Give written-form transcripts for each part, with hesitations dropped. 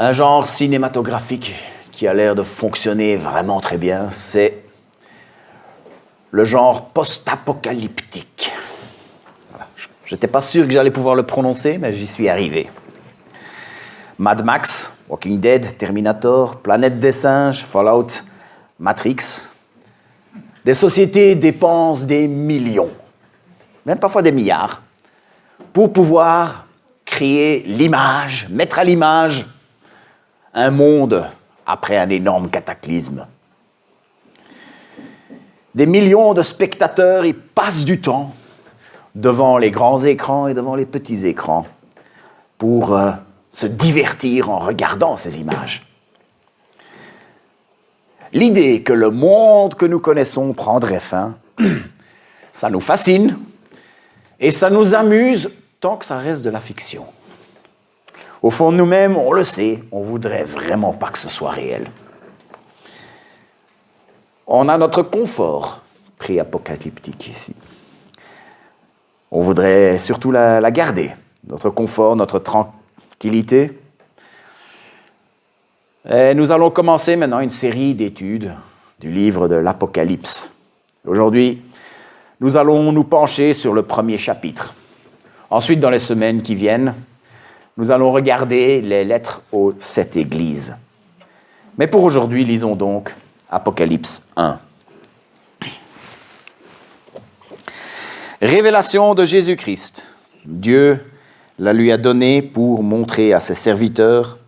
Un genre cinématographique qui a l'air de fonctionner vraiment très bien, c'est le genre post-apocalyptique. Voilà. Je n'étais pas sûr que j'allais pouvoir le prononcer, mais j'y suis arrivé. Mad Max, Walking Dead, Terminator, Planète des singes, Fallout, Matrix. Des sociétés dépensent des millions, même parfois des milliards, pour pouvoir créer l'image, mettre à l'image un monde après un énorme cataclysme. Des millions de spectateurs y passent du temps devant les grands écrans et devant les petits écrans pour se divertir en regardant ces images. L'idée que le monde que nous connaissons prendrait fin, ça nous fascine et ça nous amuse tant que ça reste de la fiction. Au fond de nous-mêmes, on le sait, on ne voudrait vraiment pas que ce soit réel. On a notre confort pré-apocalyptique ici. On voudrait surtout la garder, notre confort, notre tranquillité. Et nous allons commencer maintenant une série d'études du livre de l'Apocalypse. Aujourd'hui, nous allons nous pencher sur le premier chapitre. Ensuite, dans les semaines qui viennent, nous allons regarder les lettres aux 7 églises. Mais pour aujourd'hui, lisons donc Apocalypse 1. Révélation de Jésus-Christ. Dieu la lui a donnée pour montrer à ses serviteurs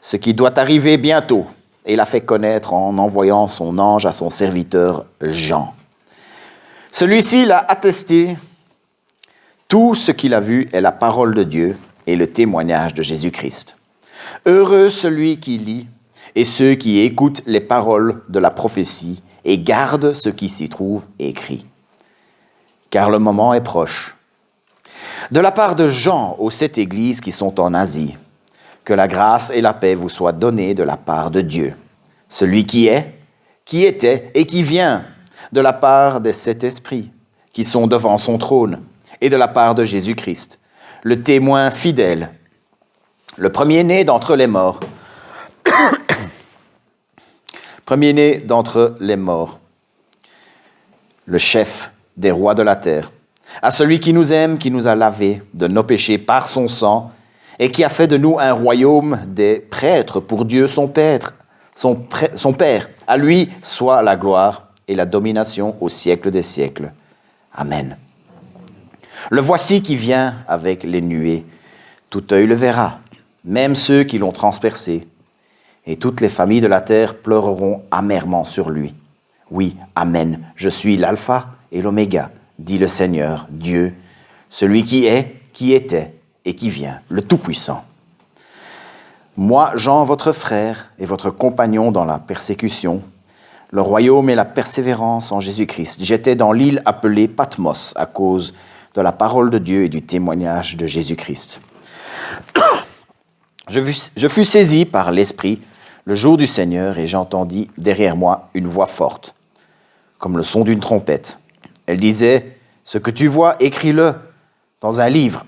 ce qui doit arriver bientôt, et l'a fait connaître en envoyant son ange à son serviteur Jean. Celui-ci l'a attesté. Tout ce qu'il a vu est la parole de Dieu et le témoignage de Jésus-Christ. Heureux celui qui lit et ceux qui écoutent les paroles de la prophétie et gardent ce qui s'y trouve écrit. Car le moment est proche. De la part de Jean aux 7 églises qui sont en Asie, que la grâce et la paix vous soient données de la part de Dieu, celui qui est, qui était et qui vient, de la part des 7 esprits qui sont devant son trône, et de la part de Jésus-Christ, le témoin fidèle, le premier-né d'entre les morts, premier-né d'entre les morts, le chef des rois de la terre, à celui qui nous aime, qui nous a lavés de nos péchés par son sang, et qui a fait de nous un royaume des prêtres pour Dieu son Père. À lui soit la gloire et la domination au siècle des siècles. Amen. Le voici qui vient avec les nuées. Tout œil le verra, même ceux qui l'ont transpercé. Et toutes les familles de la terre pleureront amèrement sur lui. Oui, Amen. Je suis l'alpha et l'oméga, dit le Seigneur, Dieu, celui qui est, qui était et qui vient, le Tout-Puissant. Moi, Jean, votre frère et votre compagnon dans la persécution, le royaume et la persévérance en Jésus-Christ. J'étais dans l'île appelée Patmos à cause de la parole de Dieu et du témoignage de Jésus-Christ. Je fus saisi par l'Esprit le jour du Seigneur et j'entendis derrière moi une voix forte, comme le son d'une trompette. Elle disait, « Ce que tu vois, écris-le dans un livre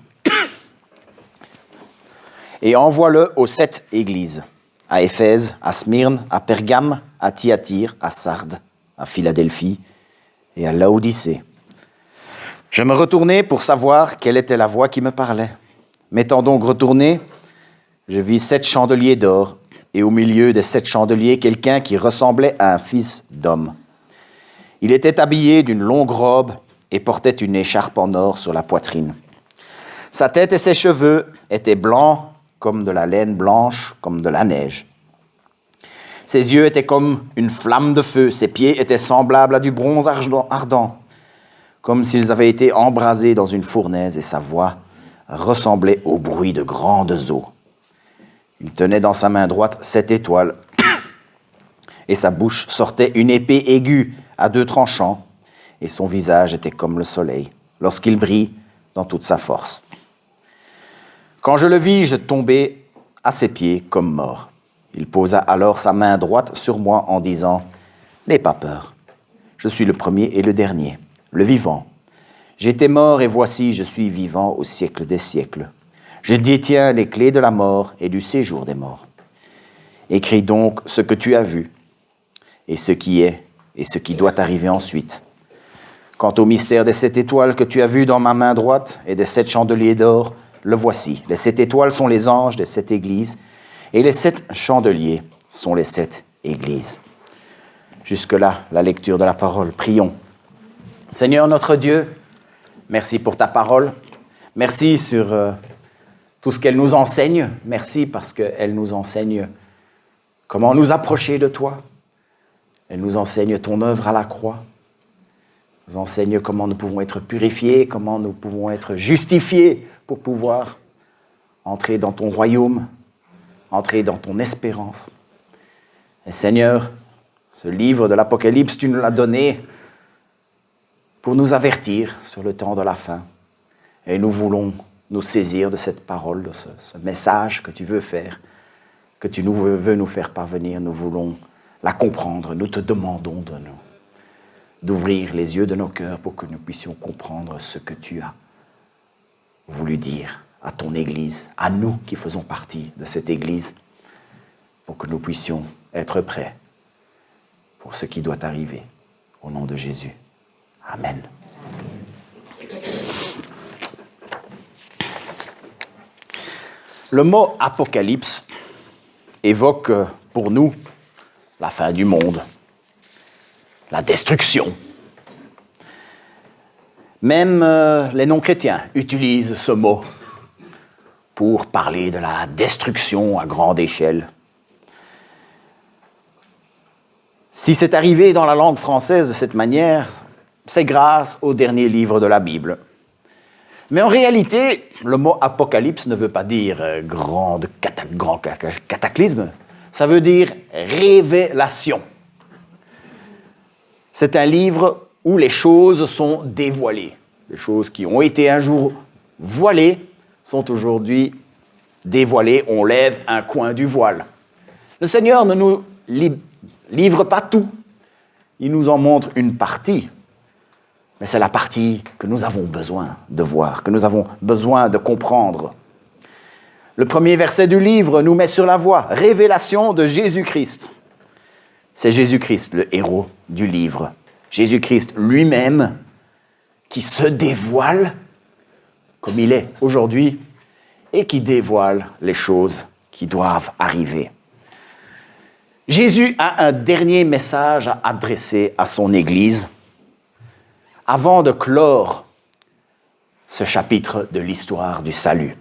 et envoie-le aux 7 églises, à Éphèse, à Smyrne, à Pergame, à Thyatire, à Sardes, à Philadelphie et à Laodicée. » Je me retournai pour savoir quelle était la voix qui me parlait. M'étant donc retourné, je vis 7 chandeliers d'or, et au milieu des 7 chandeliers, quelqu'un qui ressemblait à un fils d'homme. Il était habillé d'une longue robe et portait une écharpe en or sur la poitrine. Sa tête et ses cheveux étaient blancs comme de la laine blanche, comme de la neige. Ses yeux étaient comme une flamme de feu, ses pieds étaient semblables à du bronze ardent, comme s'ils avaient été embrasés dans une fournaise, et sa voix ressemblait au bruit de grandes eaux. Il tenait dans sa main droite 7 étoiles, et sa bouche sortait une épée aiguë à 2 tranchants, et son visage était comme le soleil, lorsqu'il brille dans toute sa force. Quand je le vis, je tombai à ses pieds comme mort. Il posa alors sa main droite sur moi en disant « N'aie pas peur, je suis le premier et le dernier, le vivant. J'étais mort et voici, je suis vivant au siècle des siècles. Je détiens les clés de la mort et du séjour des morts. Écris donc ce que tu as vu, et ce qui est, et ce qui doit arriver ensuite. Quant au mystère des 7 étoiles que tu as vu dans ma main droite et des 7 chandeliers d'or, le voici. Les 7 étoiles sont les anges des 7 églises, et les 7 chandeliers sont les 7 églises. Jusque-là, la lecture de la parole. Prions. Seigneur notre Dieu, merci pour ta parole. Merci sur tout ce qu'elle nous enseigne. Merci parce qu'elle nous enseigne comment nous approcher de toi. Elle nous enseigne ton œuvre à la croix. Elle nous enseigne comment nous pouvons être purifiés, comment nous pouvons être justifiés pour pouvoir entrer dans ton royaume, entrer dans ton espérance. Et Seigneur, ce livre de l'Apocalypse, tu nous l'as donné pour nous avertir sur le temps de la fin. Et nous voulons nous saisir de cette parole, de ce message que tu veux faire, que tu veux nous faire parvenir. Nous voulons la comprendre. Nous te demandons d'ouvrir les yeux de nos cœurs pour que nous puissions comprendre ce que tu as voulu dire à ton Église, à nous qui faisons partie de cette Église, pour que nous puissions être prêts pour ce qui doit arriver. Au nom de Jésus. Amen. Le mot apocalypse évoque pour nous la fin du monde, la destruction. Même les non-chrétiens utilisent ce mot pour parler de la destruction à grande échelle. Si c'est arrivé dans la langue française de cette manière, c'est grâce au dernier livre de la Bible. Mais en réalité, le mot apocalypse ne veut pas dire grand cataclysme, ça veut dire révélation. C'est un livre où les choses sont dévoilées. Les choses qui ont été un jour voilées sont aujourd'hui dévoilées. On lève un coin du voile. Le Seigneur ne nous livre pas tout. Il nous en montre une partie. Mais c'est la partie que nous avons besoin de voir, que nous avons besoin de comprendre. Le premier verset du livre nous met sur la voie. Révélation de Jésus-Christ. C'est Jésus-Christ, le héros du livre. Jésus-Christ lui-même qui se dévoile comme il est aujourd'hui et qui dévoile les choses qui doivent arriver. Jésus a un dernier message à adresser à son Église avant de clore ce chapitre de l'histoire du salut.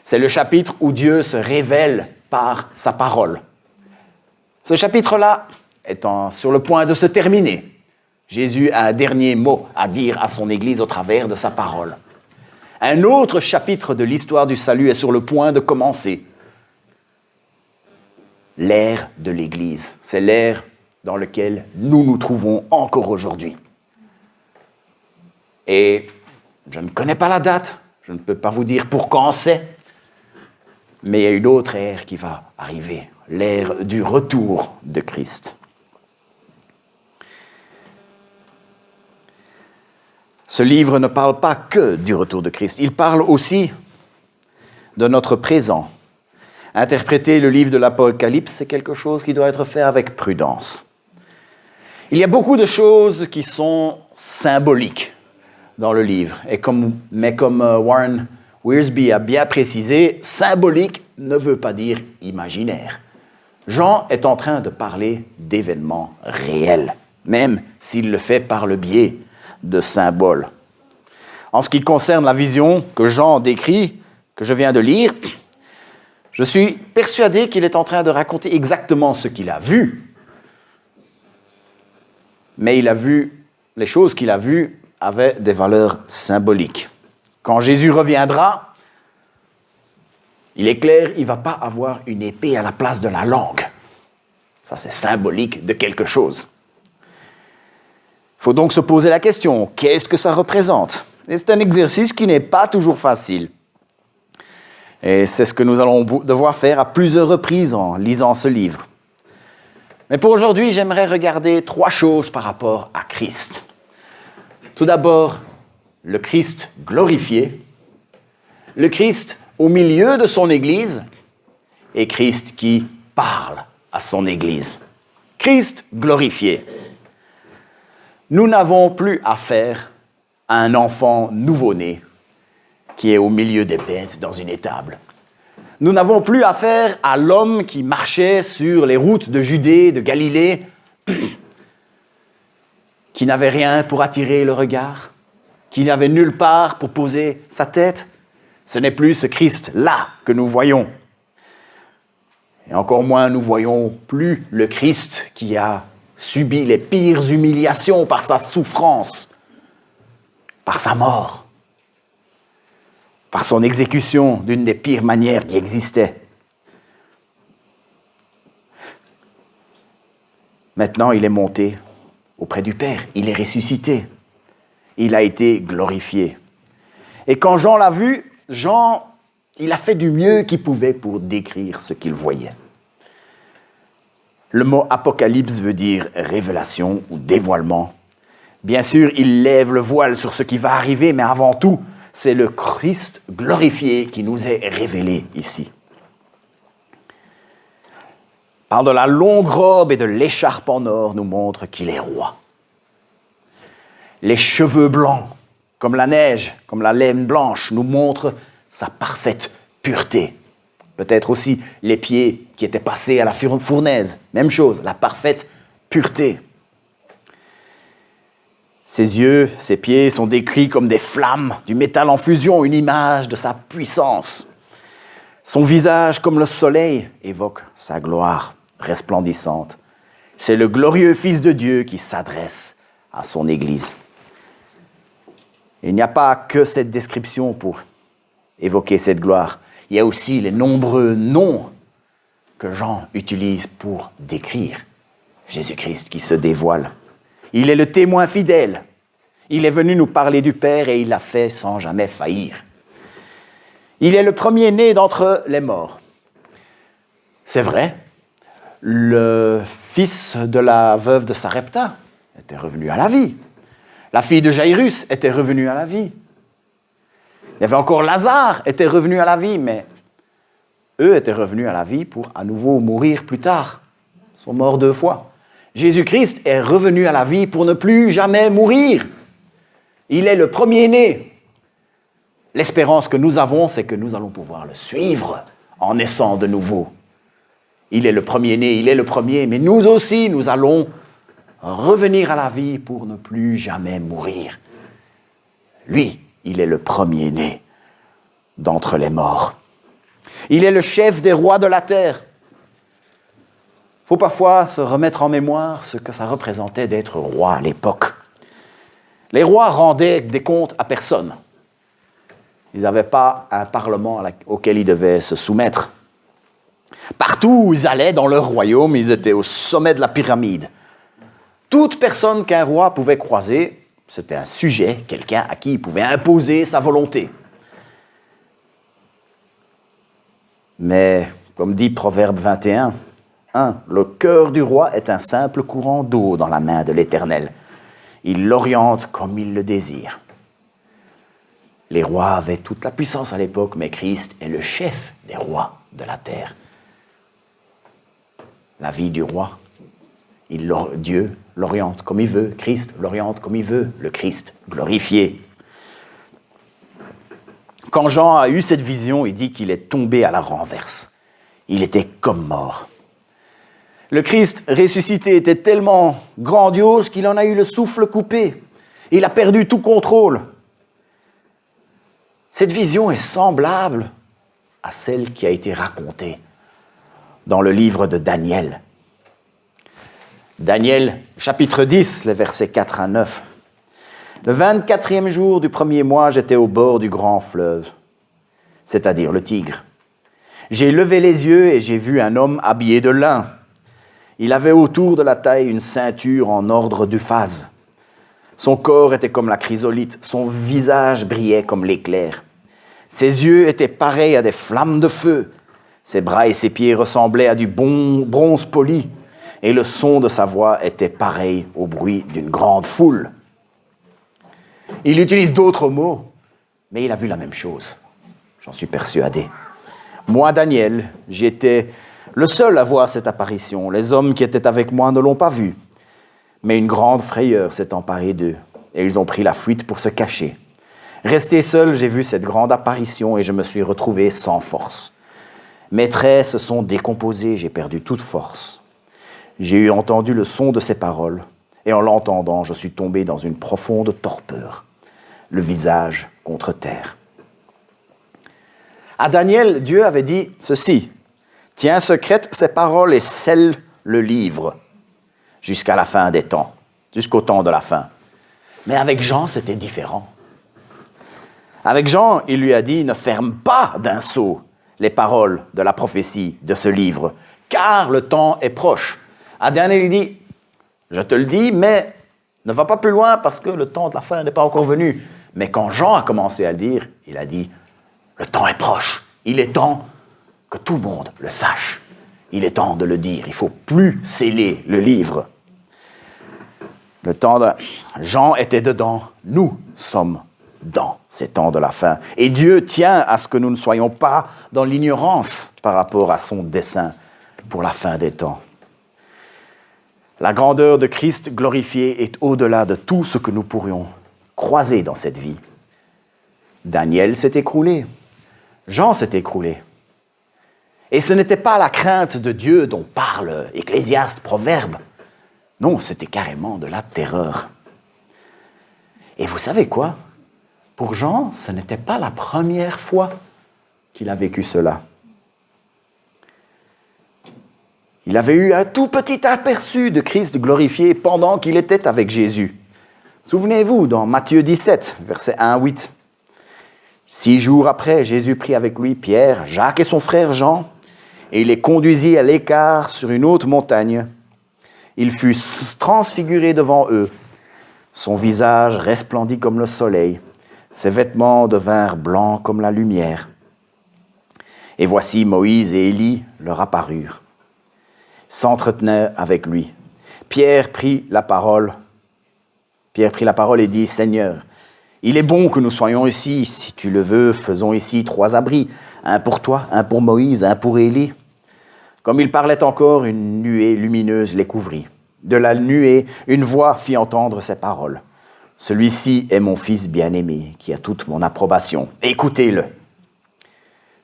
C'est le chapitre où Dieu se révèle par sa parole. Ce chapitre-là étant sur le point de se terminer, Jésus a un dernier mot à dire à son Église au travers de sa parole. Un autre chapitre de l'histoire du salut est sur le point de commencer. L'ère de l'Église, c'est l'ère dans laquelle nous nous trouvons encore aujourd'hui. Et je ne connais pas la date, je ne peux pas vous dire pour quand c'est, mais il y a une autre ère qui va arriver, l'ère du retour de Christ. Ce livre ne parle pas que du retour de Christ, il parle aussi de notre présent. Interpréter le livre de l'Apocalypse, c'est quelque chose qui doit être fait avec prudence. Il y a beaucoup de choses qui sont symboliques dans le livre, mais comme Warren Wiersbe a bien précisé, symbolique ne veut pas dire imaginaire. Jean est en train de parler d'événements réels, même s'il le fait par le biais de symboles. En ce qui concerne la vision que Jean décrit, que je viens de lire, je suis persuadé qu'il est en train de raconter exactement ce qu'il a vu. Mais il a vu, les choses qu'il a vues avaient des valeurs symboliques. Quand Jésus reviendra, il est clair, il ne va pas avoir une épée à la place de la langue. Ça, c'est symbolique de quelque chose. Il faut donc se poser la question, qu'est-ce que ça représente ? Et c'est un exercice qui n'est pas toujours facile. Et c'est ce que nous allons devoir faire à plusieurs reprises en lisant ce livre. Mais pour aujourd'hui, j'aimerais regarder 3 choses par rapport à Christ. Tout d'abord, le Christ glorifié, le Christ au milieu de son Église et Christ qui parle à son Église. Christ glorifié. Nous n'avons plus affaire à un enfant nouveau-né qui est au milieu des bêtes dans une étable. Nous n'avons plus affaire à l'homme qui marchait sur les routes de Judée, de Galilée, qui n'avait rien pour attirer le regard, qui n'avait nulle part pour poser sa tête. Ce n'est plus ce Christ-là que nous voyons. Et encore moins, nous voyons plus le Christ qui a subi les pires humiliations par sa souffrance, par sa mort, par son exécution d'une des pires manières qui existaient. Maintenant, il est monté auprès du Père, il est ressuscité, il a été glorifié. Et quand Jean l'a vu, Jean, il a fait du mieux qu'il pouvait pour décrire ce qu'il voyait. Le mot apocalypse veut dire révélation ou dévoilement. Bien sûr, il lève le voile sur ce qui va arriver, mais avant tout, c'est le Christ glorifié qui nous est révélé ici. Par de la longue robe et de l'écharpe en or nous montre qu'il est roi. Les cheveux blancs, comme la neige, comme la laine blanche, nous montrent sa parfaite pureté. Peut-être aussi les pieds qui étaient passés à la fournaise. Même chose, la parfaite pureté. Ses yeux, ses pieds sont décrits comme des flammes, du métal en fusion, une image de sa puissance. Son visage, comme le soleil, évoque sa gloire resplendissante. C'est le glorieux Fils de Dieu qui s'adresse à son Église. Il n'y a pas que cette description pour évoquer cette gloire. Il y a aussi les nombreux noms que Jean utilise pour décrire Jésus-Christ qui se dévoile. Il est le témoin fidèle. Il est venu nous parler du Père et il l'a fait sans jamais faillir. Il est le premier-né d'entre les morts. C'est vrai, le fils de la veuve de Sarepta était revenu à la vie. La fille de Jairus était revenue à la vie. Il y avait encore Lazare, était revenu à la vie, mais eux étaient revenus à la vie pour à nouveau mourir plus tard. Ils sont morts 2 fois. Jésus-Christ est revenu à la vie pour ne plus jamais mourir. Il est le premier-né. L'espérance que nous avons, c'est que nous allons pouvoir le suivre en naissant de nouveau. Il est le premier-né, il est le premier, mais nous aussi, nous allons revenir à la vie pour ne plus jamais mourir. Lui, il est le premier-né d'entre les morts. Il est le chef des rois de la terre. Il faut parfois se remettre en mémoire ce que ça représentait d'être roi à l'époque. Les rois rendaient des comptes à personne. Ils n'avaient pas un parlement auquel ils devaient se soumettre. Partout où ils allaient dans leur royaume, ils étaient au sommet de la pyramide. Toute personne qu'un roi pouvait croiser, c'était un sujet, quelqu'un à qui il pouvait imposer sa volonté. Mais, comme dit Proverbe 21, le cœur du roi est un simple courant d'eau dans la main de l'Éternel. Il l'oriente comme il le désire. Les rois avaient toute la puissance à l'époque, mais Christ est le chef des rois de la terre. La vie du roi, Dieu l'oriente comme il veut, Christ l'oriente comme il veut, le Christ glorifié. Quand Jean a eu cette vision, il dit qu'il est tombé à la renverse. Il était comme mort. Le Christ ressuscité était tellement grandiose qu'il en a eu le souffle coupé. Il a perdu tout contrôle. Cette vision est semblable à celle qui a été racontée dans le livre de Daniel. Daniel, chapitre 10, les versets 4 à 9. Le 24e jour du 1er mois, j'étais au bord du grand fleuve, c'est-à-dire le Tigre. J'ai levé les yeux et j'ai vu un homme habillé de lin. Il avait autour de la taille une ceinture en ordre d'Uphaz. Son corps était comme la chrysolite, son visage brillait comme l'éclair. Ses yeux étaient pareils à des flammes de feu. Ses bras et ses pieds ressemblaient à du bon bronze poli, et le son de sa voix était pareil au bruit d'une grande foule. Il utilise d'autres mots, mais il a vu la même chose. J'en suis persuadé. Moi, Daniel, j'étais le seul à voir cette apparition. Les hommes qui étaient avec moi ne l'ont pas vue. Mais une grande frayeur s'est emparée d'eux, et ils ont pris la fuite pour se cacher. Resté seul, j'ai vu cette grande apparition et je me suis retrouvé sans force. Mes traits se sont décomposés, j'ai perdu toute force. J'ai eu entendu le son de ses paroles, et en l'entendant, je suis tombé dans une profonde torpeur, le visage contre terre. À Daniel, Dieu avait dit ceci, « Tiens secrète ces paroles et scelle le livre jusqu'à la fin des temps, jusqu'au temps de la fin. » Mais avec Jean, c'était différent. Avec Jean, il lui a dit « Ne ferme pas d'un sceau les paroles de la prophétie de ce livre, car le temps est proche. » À Daniel, il dit « Je te le dis, mais ne va pas plus loin parce que le temps de la fin n'est pas encore venu. » Mais quand Jean a commencé à le dire, il a dit « Le temps est proche. Il est temps que tout le monde le sache. Il est temps de le dire. Il ne faut plus sceller le livre. » Le temps de Jean était dedans. Nous sommes dans ces temps de la fin. Et Dieu tient à ce que nous ne soyons pas dans l'ignorance par rapport à son dessein pour la fin des temps. La grandeur de Christ glorifié est au-delà de tout ce que nous pourrions croiser dans cette vie. Daniel s'est écroulé. Jean s'est écroulé. Et ce n'était pas la crainte de Dieu dont parle Ecclésiaste, Proverbe. Non, c'était carrément de la terreur. Et vous savez quoi? Pour Jean, ce n'était pas la première fois qu'il a vécu cela. Il avait eu un tout petit aperçu de Christ glorifié pendant qu'il était avec Jésus. Souvenez-vous, dans Matthieu 17, versets 1 à 8. 6 jours après, Jésus prit avec lui Pierre, Jacques et son frère Jean, et il les conduisit à l'écart sur une haute montagne. Il fut transfiguré devant eux. Son visage resplendit comme le soleil. Ses vêtements devinrent blancs comme la lumière. Et voici Moïse et Élie leur apparurent, s'entretenaient avec lui. Pierre prit la parole et dit, « Seigneur, il est bon que nous soyons ici. Si tu le veux, faisons ici 3 abris, un pour toi, un pour Moïse, un pour Élie. » Comme il parlait encore, une nuée lumineuse les couvrit. De la nuée, une voix fit entendre ces paroles. « Celui-ci est mon fils bien-aimé, qui a toute mon approbation. Écoutez-le. »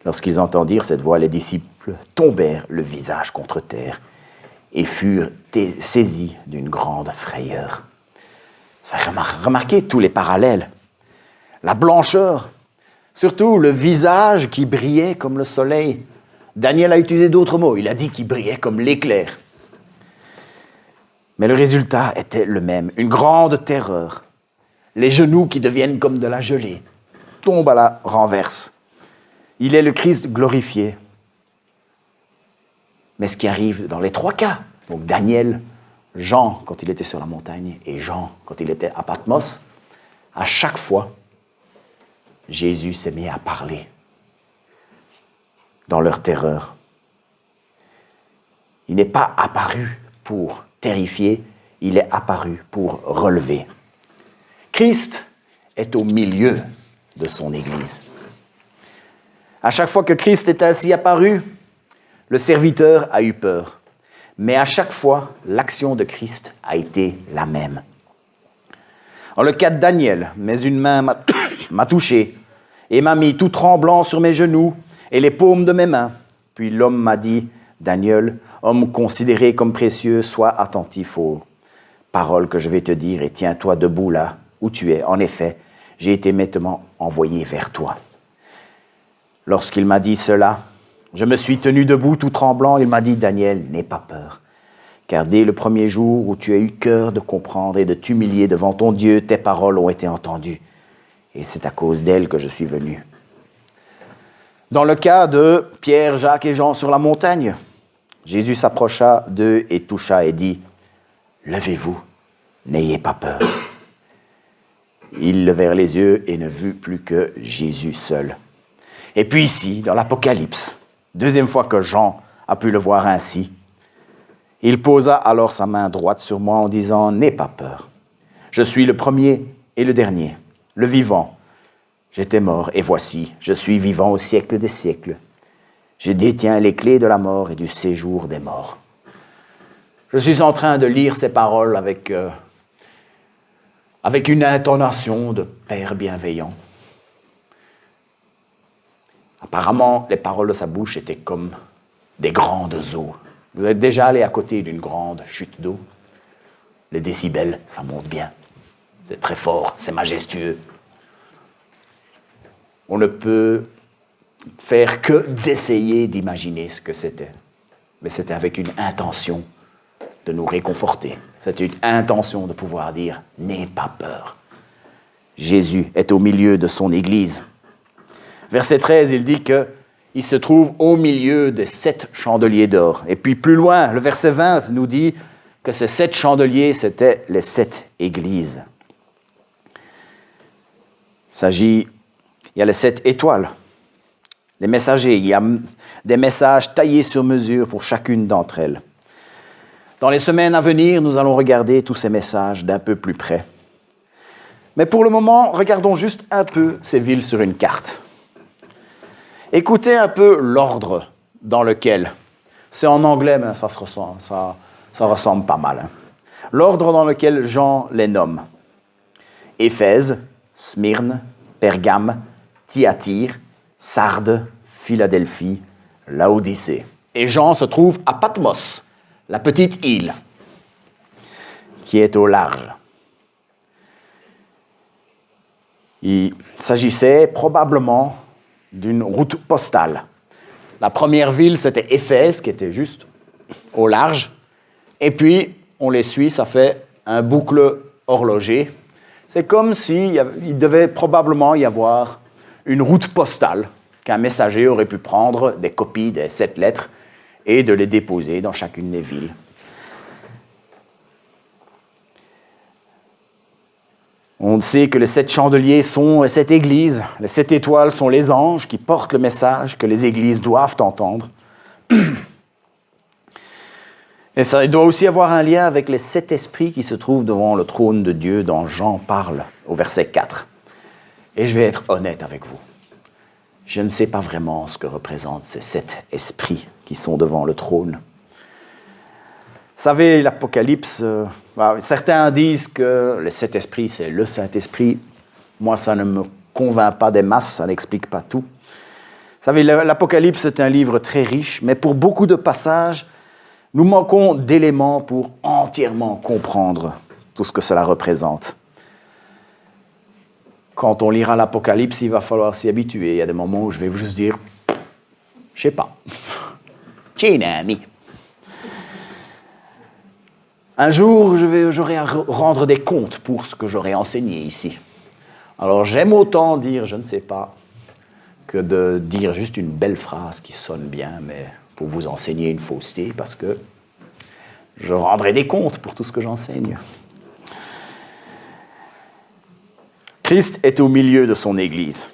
Lorsqu'ils entendirent cette voix, les disciples tombèrent le visage contre terre et furent saisis d'une grande frayeur. Remarquez tous les parallèles. La blancheur, surtout le visage qui brillait comme le soleil. Daniel a utilisé d'autres mots, il a dit qu'il brillait comme l'éclair. Mais le résultat était le même, une grande terreur. Les genoux qui deviennent comme de la gelée, tombent à la renverse. Il est le Christ glorifié. Mais ce qui arrive dans les 3 cas, donc Daniel, Jean quand il était sur la montagne et Jean quand il était à Patmos, à chaque fois, Jésus s'est mis à parler dans leur terreur. Il n'est pas apparu pour terrifier, il est apparu pour relever. Christ est au milieu de son Église. À chaque fois que Christ est ainsi apparu, le serviteur a eu peur. Mais à chaque fois, l'action de Christ a été la même. Dans le cas de Daniel, mais une main m'a touché et m'a mis tout tremblant sur mes genoux et les paumes de mes mains. Puis l'homme m'a dit, « Daniel, homme considéré comme précieux, sois attentif aux paroles que je vais te dire et tiens-toi debout là où tu es. En effet, j'ai été maintenant envoyé vers toi. » Lorsqu'il m'a dit cela, je me suis tenu debout tout tremblant. Il m'a dit, « Daniel, n'aie pas peur, car dès le premier jour où tu as eu cœur de comprendre et de t'humilier devant ton Dieu, tes paroles ont été entendues, et c'est à cause d'elles que je suis venu. » Dans le cas de Pierre, Jacques et Jean sur la montagne, Jésus s'approcha d'eux et toucha et dit, « Levez-vous, n'ayez pas peur. » Ils levèrent les yeux et ne vurent plus que Jésus seul. Et puis ici, dans l'Apocalypse, 2e fois que Jean a pu le voir ainsi, il posa alors sa main droite sur moi en disant, « N'aie pas peur. Je suis le premier et le dernier, le vivant. J'étais mort et voici, je suis vivant au siècle des siècles. Je détiens les clés de la mort et du séjour des morts. Je suis en train de lire ces paroles avec une intonation de Père bienveillant. Apparemment, les paroles de sa bouche étaient comme des grandes eaux. Vous êtes déjà allé à côté d'une grande chute d'eau? Les décibels, ça monte bien. C'est très fort, c'est majestueux. On ne peut faire que d'essayer d'imaginer ce que c'était. Mais c'était avec une intention de nous réconforter. C'était une intention de pouvoir dire « N'aie pas peur ». Jésus est au milieu de son Église. Verset 13, il dit qu'il se trouve au milieu des 7 chandeliers d'or. Et puis plus loin, le verset 20 nous dit que ces 7 chandeliers, c'étaient les 7 églises. Il y a les 7 étoiles, les messagers. Il y a des messages taillés sur mesure pour chacune d'entre elles. Dans les semaines à venir, nous allons regarder tous ces messages d'un peu plus près. Mais pour le moment, regardons juste un peu ces villes sur une carte. Écoutez un peu l'ordre dans lequel, c'est en anglais, mais ça ressemble pas mal. L'ordre dans lequel Jean les nomme. Éphèse, Smyrne, Pergame, Thyatire, Sardes, Philadelphie, Laodicée. Et Jean se trouve à Patmos, la petite île qui est au large. Il s'agissait probablement d'une route postale. La première ville, c'était Éphèse, qui était juste au large. Et puis, on les suit, ça fait un boucle horloger. C'est comme s'il devait probablement y avoir une route postale qu'un messager aurait pu prendre des copies des 7 lettres et de les déposer dans chacune des villes. On sait que les 7 chandeliers sont les 7 églises. Les 7 étoiles sont les anges qui portent le message que les églises doivent entendre. Et ça, il doit aussi avoir un lien avec les 7 esprits qui se trouvent devant le trône de Dieu dont Jean parle au verset 4. Et je vais être honnête avec vous. Je ne sais pas vraiment ce que représentent ces 7 esprits qui sont devant le trône. Vous savez, l'Apocalypse, certains disent que les 7 esprits, c'est le Saint-Esprit. Moi, ça ne me convainc pas des masses, ça n'explique pas tout. Vous savez, l'Apocalypse est un livre très riche, mais pour beaucoup de passages, nous manquons d'éléments pour entièrement comprendre tout ce que cela représente. Quand on lira l'Apocalypse, il va falloir s'y habituer. Il y a des moments où je vais juste dire, je sais pas. J'ai un ami. Un jour, j'aurai à rendre des comptes pour ce que j'aurai enseigné ici. Alors j'aime autant dire je ne sais pas que de dire juste une belle phrase qui sonne bien, mais pour vous enseigner une fausseté, parce que je rendrai des comptes pour tout ce que j'enseigne. Christ est au milieu de son Église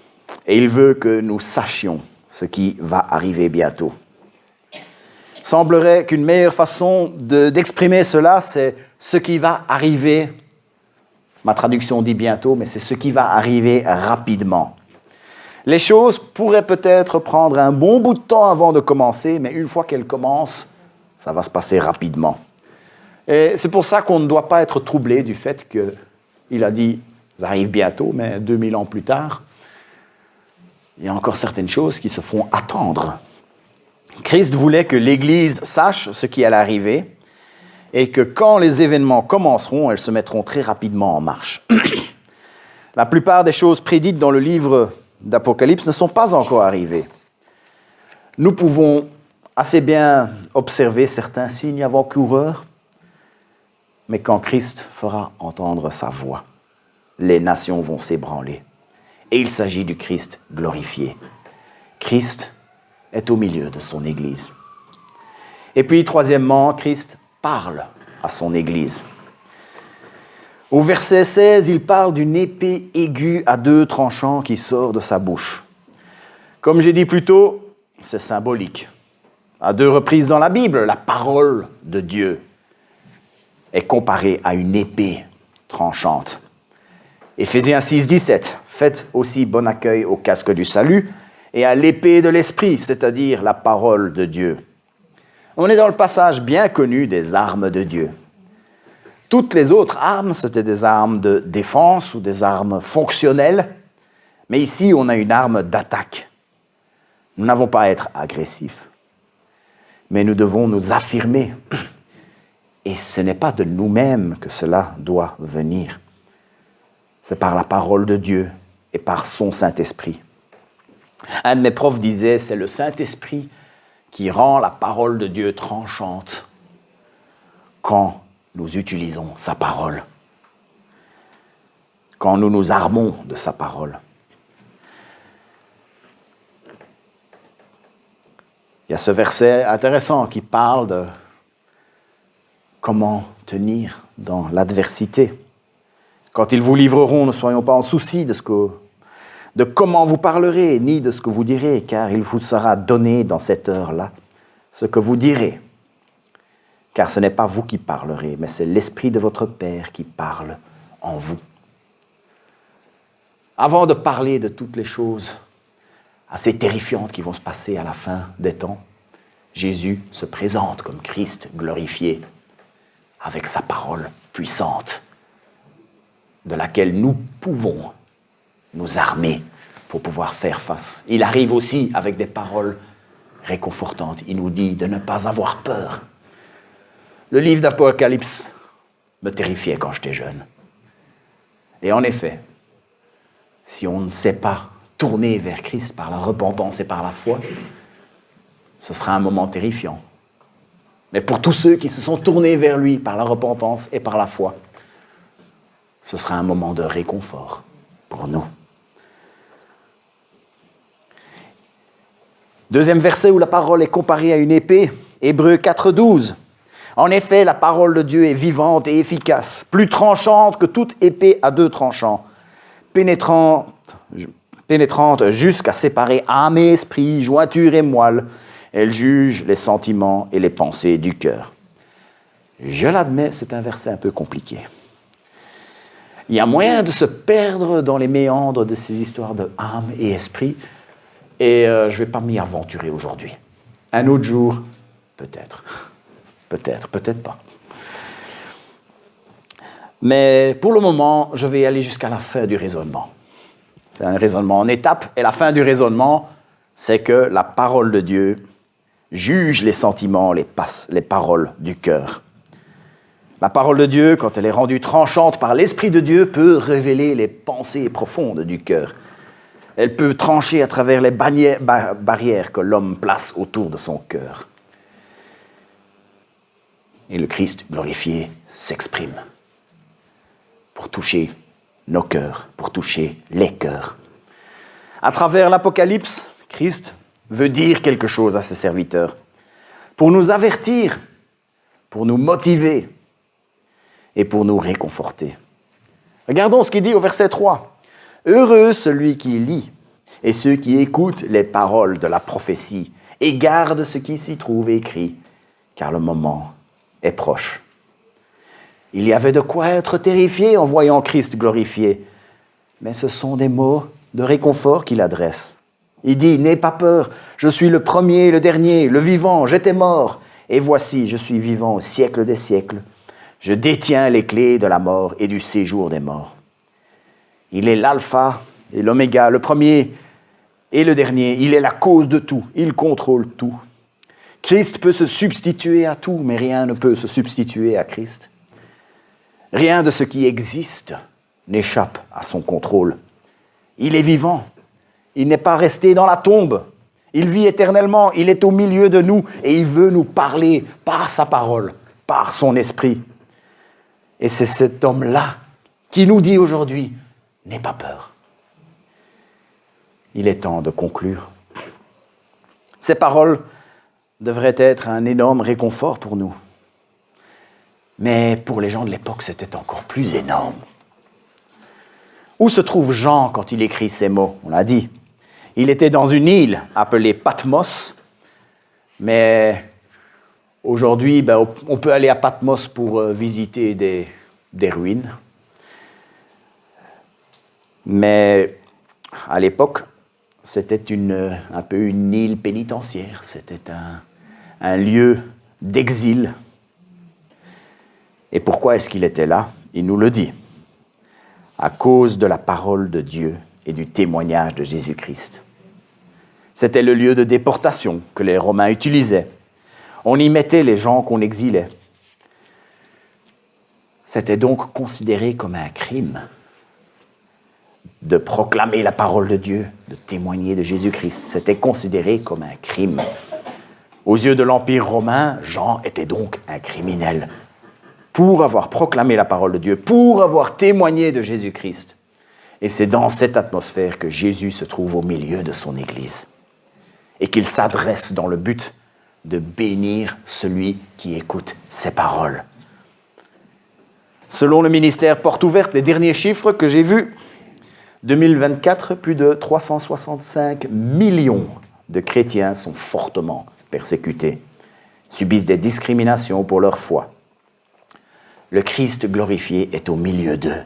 et il veut que nous sachions ce qui va arriver bientôt. Il semblerait qu'une meilleure façon d'exprimer cela, c'est ce qui va arriver. Ma traduction dit bientôt, mais c'est ce qui va arriver rapidement. Les choses pourraient peut-être prendre un bon bout de temps avant de commencer, mais une fois qu'elles commencent, ça va se passer rapidement. Et c'est pour ça qu'on ne doit pas être troublé du fait qu'il a dit ça arrive bientôt, mais 2000 ans plus tard, il y a encore certaines choses qui se font attendre. Christ voulait que l'Église sache ce qui allait arriver et que quand les événements commenceront, elles se mettront très rapidement en marche. La plupart des choses prédites dans le livre d'Apocalypse ne sont pas encore arrivées. Nous pouvons assez bien observer certains signes avant-coureurs, mais quand Christ fera entendre sa voix, les nations vont s'ébranler. Et il s'agit du Christ glorifié. Christ est au milieu de son Église. Et puis, troisièmement, Christ parle à son Église. Au verset 16, il parle d'une épée aiguë à 2 tranchants qui sort de sa bouche. Comme j'ai dit plus tôt, c'est symbolique. À 2 reprises dans la Bible, la parole de Dieu est comparée à une épée tranchante. Éphésiens 6, 17, faites aussi bon accueil au casque du salut et à l'épée de l'esprit, c'est-à-dire la parole de Dieu. On est dans le passage bien connu des armes de Dieu. Toutes les autres armes, c'était des armes de défense ou des armes fonctionnelles, mais ici, on a une arme d'attaque. Nous n'avons pas à être agressifs, mais nous devons nous affirmer. Et ce n'est pas de nous-mêmes que cela doit venir. C'est par la parole de Dieu et par son Saint-Esprit. Un de mes profs disait, c'est le Saint-Esprit qui rend la parole de Dieu tranchante quand nous utilisons sa parole, quand nous nous armons de sa parole. Il y a ce verset intéressant qui parle de comment tenir dans l'adversité. Quand ils vous livreront, ne soyons pas en souci de comment vous parlerez, ni de ce que vous direz, car il vous sera donné dans cette heure-là ce que vous direz. Car ce n'est pas vous qui parlerez, mais c'est l'Esprit de votre Père qui parle en vous. Avant de parler de toutes les choses assez terrifiantes qui vont se passer à la fin des temps, Jésus se présente comme Christ glorifié, avec sa parole puissante, de laquelle nous pouvons nous armer pour pouvoir faire face. Il arrive aussi avec des paroles réconfortantes. Il nous dit de ne pas avoir peur. Le livre d'Apocalypse me terrifiait quand j'étais jeune. Et en effet, si on ne sait pas tourner vers Christ par la repentance et par la foi, ce sera un moment terrifiant. Mais pour tous ceux qui se sont tournés vers lui par la repentance et par la foi, ce sera un moment de réconfort pour nous. Deuxième verset où la parole est comparée à une épée, Hébreux 4,12. En effet, la parole de Dieu est vivante et efficace, plus tranchante que toute épée à deux tranchants, pénétrante jusqu'à séparer âme et esprit, jointure et moelle. Elle juge les sentiments et les pensées du cœur. Je l'admets, c'est un verset un peu compliqué. Il y a moyen de se perdre dans les méandres de ces histoires de âme et esprit, et je ne vais pas m'y aventurer aujourd'hui. Un autre jour, peut-être. Peut-être pas. Mais pour le moment, je vais aller jusqu'à la fin du raisonnement. C'est un raisonnement en étapes, et la fin du raisonnement, c'est que la parole de Dieu juge les sentiments, les paroles du cœur. La parole de Dieu, quand elle est rendue tranchante par l'Esprit de Dieu, peut révéler les pensées profondes du cœur. Elle peut trancher à travers les barrières que l'homme place autour de son cœur. Et le Christ glorifié s'exprime pour toucher nos cœurs, pour toucher les cœurs. À travers l'Apocalypse, Christ veut dire quelque chose à ses serviteurs, pour nous avertir, pour nous motiver et pour nous réconforter. Regardons ce qu'il dit au verset 3. « Heureux celui qui lit et ceux qui écoutent les paroles de la prophétie et gardent ce qui s'y trouve écrit, car le moment est proche. » Il y avait de quoi être terrifié en voyant Christ glorifié, mais ce sont des mots de réconfort qu'il adresse. Il dit « N'aie pas peur, je suis le premier, le dernier, le vivant, j'étais mort, et voici, je suis vivant au siècle des siècles. Je détiens les clés de la mort et du séjour des morts. Il est l'alpha et l'oméga, le premier et le dernier. Il est la cause de tout, il contrôle tout. Christ peut se substituer à tout, mais rien ne peut se substituer à Christ. Rien de ce qui existe n'échappe à son contrôle. Il est vivant, il n'est pas resté dans la tombe. Il vit éternellement, il est au milieu de nous et il veut nous parler par sa parole, par son esprit. Et c'est cet homme-là qui nous dit aujourd'hui, n'aie pas peur. Il est temps de conclure. Ces paroles devraient être un énorme réconfort pour nous. Mais pour les gens de l'époque, c'était encore plus énorme. Où se trouve Jean quand il écrit ces mots? On l'a dit. Il était dans une île appelée Patmos, mais aujourd'hui, on peut aller à Patmos pour visiter des ruines. Mais à l'époque, c'était un peu une île pénitentiaire, c'était un lieu d'exil. Et pourquoi est-ce qu'il était là? Il nous le dit. À cause de la parole de Dieu et du témoignage de Jésus-Christ. C'était le lieu de déportation que les Romains utilisaient. On y mettait les gens qu'on exilait. C'était donc considéré comme un crime de proclamer la parole de Dieu, de témoigner de Jésus-Christ. C'était considéré comme un crime. Aux yeux de l'Empire romain, Jean était donc un criminel. Pour avoir proclamé la parole de Dieu, pour avoir témoigné de Jésus-Christ. Et c'est dans cette atmosphère que Jésus se trouve au milieu de son Église. Et qu'il s'adresse dans le but de bénir celui qui écoute ses paroles. Selon le ministère Porte Ouverte, les derniers chiffres que j'ai vus, 2024, plus de 365 millions de chrétiens sont fortement persécutés, subissent des discriminations pour leur foi. Le Christ glorifié est au milieu d'eux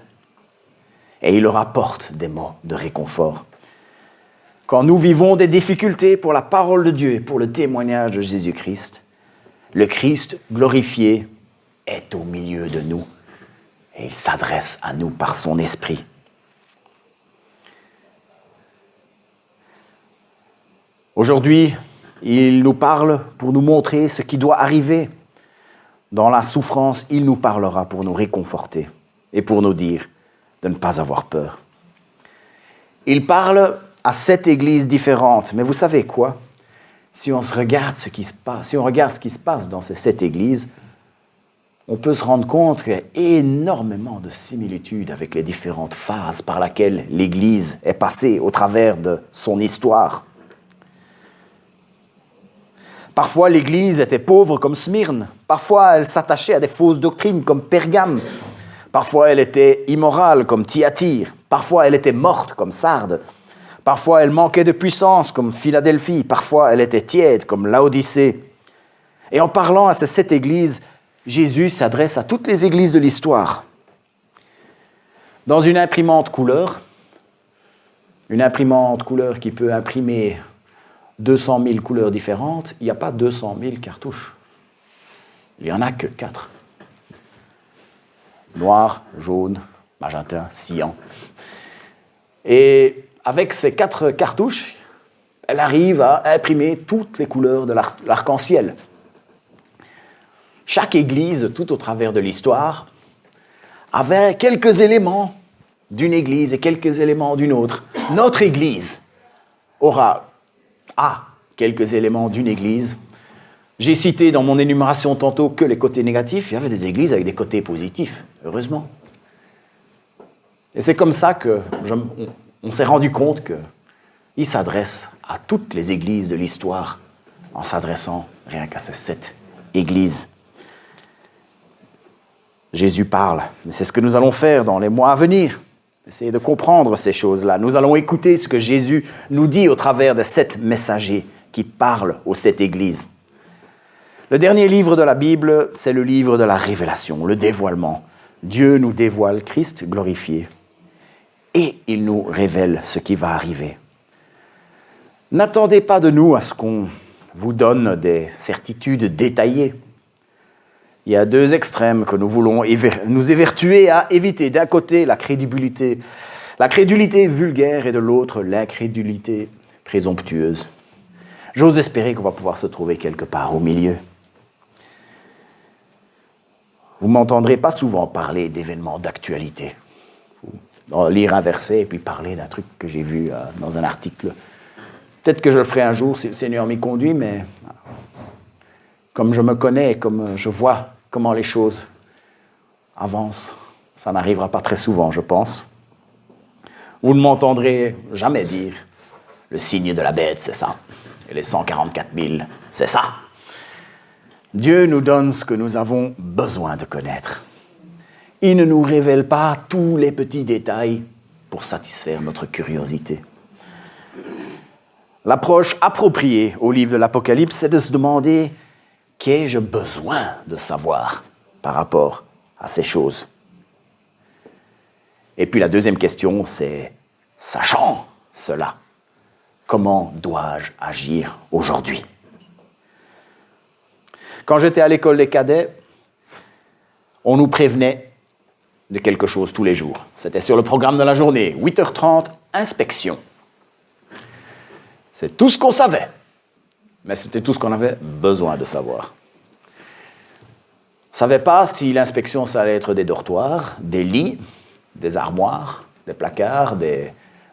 et il leur apporte des mots de réconfort. Quand nous vivons des difficultés pour la parole de Dieu et pour le témoignage de Jésus-Christ, le Christ glorifié est au milieu de nous et il s'adresse à nous par son esprit. Aujourd'hui, il nous parle pour nous montrer ce qui doit arriver. Dans la souffrance, il nous parlera pour nous réconforter et pour nous dire de ne pas avoir peur. Il parle à 7 églises différentes, mais vous savez quoi? Si on regarde ce qui se passe dans ces 7 églises, on peut se rendre compte qu'il y a énormément de similitudes avec les différentes phases par lesquelles l'Église est passée au travers de son histoire. Parfois, l'Église était pauvre comme Smyrne. Parfois, elle s'attachait à des fausses doctrines comme Pergame. Parfois, elle était immorale comme Thyatire. Parfois, elle était morte comme Sardes. Parfois, elle manquait de puissance comme Philadelphie. Parfois, elle était tiède comme Laodicée. Et en parlant à ces 7 églises, Jésus s'adresse à toutes les églises de l'histoire. Dans une imprimante couleur qui peut imprimer 200 000 couleurs différentes, il n'y a pas 200 000 cartouches. Il n'y en a que 4. Noir, jaune, magenta, cyan. Et avec ces 4 cartouches, elle arrive à imprimer toutes les couleurs de l'arc-en-ciel. Chaque église, tout au travers de l'histoire, avait quelques éléments d'une église et quelques éléments d'une autre. Notre église a quelques éléments d'une église. J'ai cité dans mon énumération tantôt que les côtés négatifs. Il y avait des églises avec des côtés positifs, heureusement. Et c'est comme ça qu'on s'est rendu compte qu'il s'adresse à toutes les églises de l'histoire en s'adressant rien qu'à ces 7 églises. Jésus parle. Et c'est ce que nous allons faire dans les mois à venir. Essayer de comprendre ces choses-là. Nous allons écouter ce que Jésus nous dit au travers des 7 messagers qui parlent aux 7 églises. Le dernier livre de la Bible, c'est le livre de la révélation, le dévoilement. Dieu nous dévoile Christ glorifié et il nous révèle ce qui va arriver. N'attendez pas de nous à ce qu'on vous donne des certitudes détaillées. Il y a 2 extrêmes que nous voulons nous évertuer à éviter. D'un côté, la crédulité vulgaire et de l'autre, l'incrédulité présomptueuse. J'ose espérer qu'on va pouvoir se trouver quelque part au milieu. Vous ne m'entendrez pas souvent parler d'événements d'actualité. Lire un verset et puis parler d'un truc que j'ai vu dans un article. Peut-être que je le ferai un jour si le Seigneur m'y conduit, mais comme je me connais, comme je vois comment les choses avancent, ça n'arrivera pas très souvent, je pense. Vous ne m'entendrez jamais dire « le signe de la bête, c'est ça ». Et les 144 000, c'est ça. Dieu nous donne ce que nous avons besoin de connaître. Il ne nous révèle pas tous les petits détails pour satisfaire notre curiosité. L'approche appropriée au livre de l'Apocalypse, c'est de se demander « qu'ai-je besoin de savoir par rapport à ces choses ?» Et puis la deuxième question, c'est « sachant cela, Comment dois-je agir aujourd'hui? Quand j'étais à l'école des cadets, on nous prévenait de quelque chose tous les jours. C'était sur le programme de la journée, 8h30, inspection. C'est tout ce qu'on savait, mais c'était tout ce qu'on avait besoin de savoir. On ne savait pas si l'inspection, ça allait être des dortoirs, des lits, des armoires, des placards, de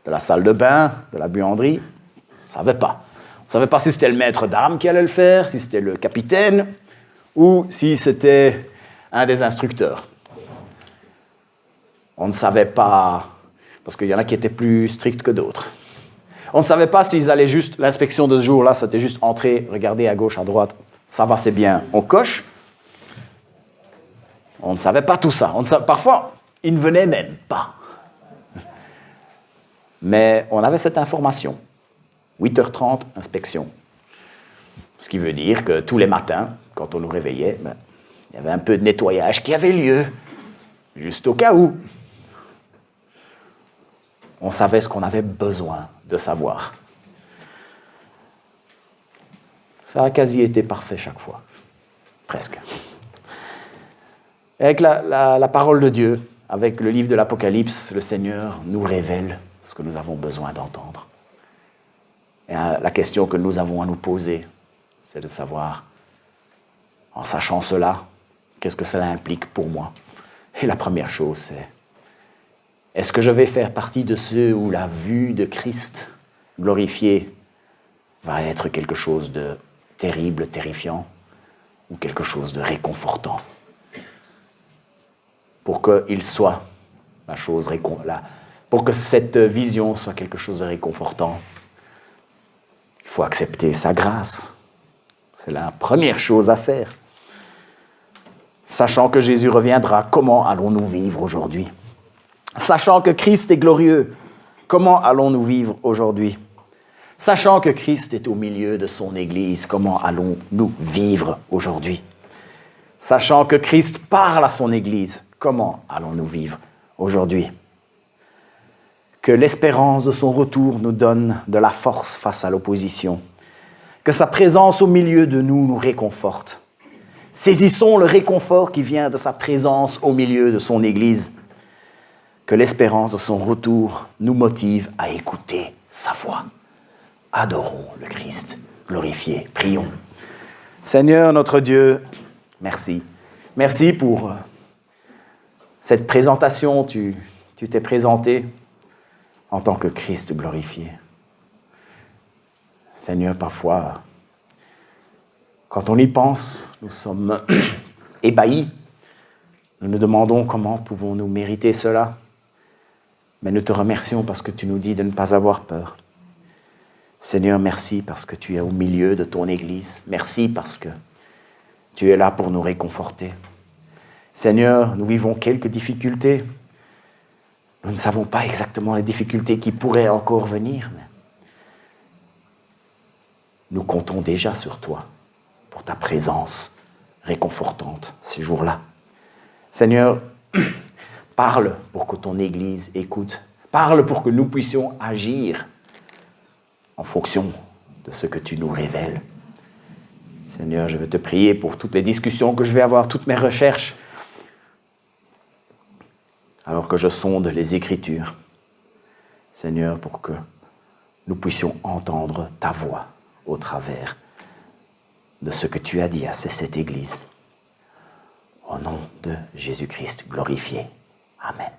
la salle de bain, de la buanderie. On ne savait pas. On ne savait pas si c'était le maître d'armes qui allait le faire, si c'était le capitaine, ou si c'était un des instructeurs. On ne savait pas, parce qu'il y en a qui étaient plus stricts que d'autres. On ne savait pas s'ils allaient juste, l'inspection de ce jour-là, c'était juste entrer, regarder à gauche, à droite, ça va, c'est bien, on coche. On ne savait pas tout ça. Parfois, ils ne venaient même pas. Mais on avait cette information. 8h30, inspection. Ce qui veut dire que tous les matins, quand on nous réveillait, il y avait un peu de nettoyage qui avait lieu, juste au cas où. On savait ce qu'on avait besoin de savoir. Ça a quasi été parfait chaque fois. Presque. Avec la parole de Dieu, avec le livre de l'Apocalypse, le Seigneur nous révèle ce que nous avons besoin d'entendre. Et la question que nous avons à nous poser, c'est de savoir, en sachant cela, qu'est-ce que cela implique pour moi? Et la première chose, c'est, est-ce que je vais faire partie de ceux où la vue de Christ glorifié va être quelque chose de terrible, terrifiant, ou quelque chose de réconfortant? Pour qu'il soit pour que cette vision soit quelque chose de réconfortant, il faut accepter sa grâce. C'est la première chose à faire. Sachant que Jésus reviendra, comment allons-nous vivre aujourd'hui? Sachant que Christ est glorieux, comment allons-nous vivre aujourd'hui? Sachant que Christ est au milieu de son Église, comment allons-nous vivre aujourd'hui? Sachant que Christ parle à son Église, comment allons-nous vivre aujourd'hui? Que l'espérance de son retour nous donne de la force face à l'opposition. Que sa présence au milieu de nous nous réconforte. Saisissons le réconfort qui vient de sa présence au milieu de son Église. Que l'espérance de son retour nous motive à écouter sa voix. Adorons le Christ glorifié. Prions. Seigneur notre Dieu, merci. Merci pour cette présentation. Tu t'es présenté en tant que Christ glorifié. Seigneur, parfois, quand on y pense, nous sommes ébahis. Nous nous demandons comment pouvons-nous mériter cela. Mais nous te remercions parce que tu nous dis de ne pas avoir peur. Seigneur, merci parce que tu es au milieu de ton Église. Merci parce que tu es là pour nous réconforter. Seigneur, nous vivons quelques difficultés. Nous ne savons pas exactement les difficultés qui pourraient encore venir, mais nous comptons déjà sur toi pour ta présence réconfortante ces jours-là. Seigneur, parle pour que ton Église écoute. Parle pour que nous puissions agir en fonction de ce que tu nous révèles. Seigneur, je veux te prier pour toutes les discussions que je vais avoir, toutes mes recherches, alors que je sonde les Écritures. Seigneur, pour que nous puissions entendre ta voix au travers de ce que tu as dit à cette Église. Au nom de Jésus-Christ glorifié. Amen.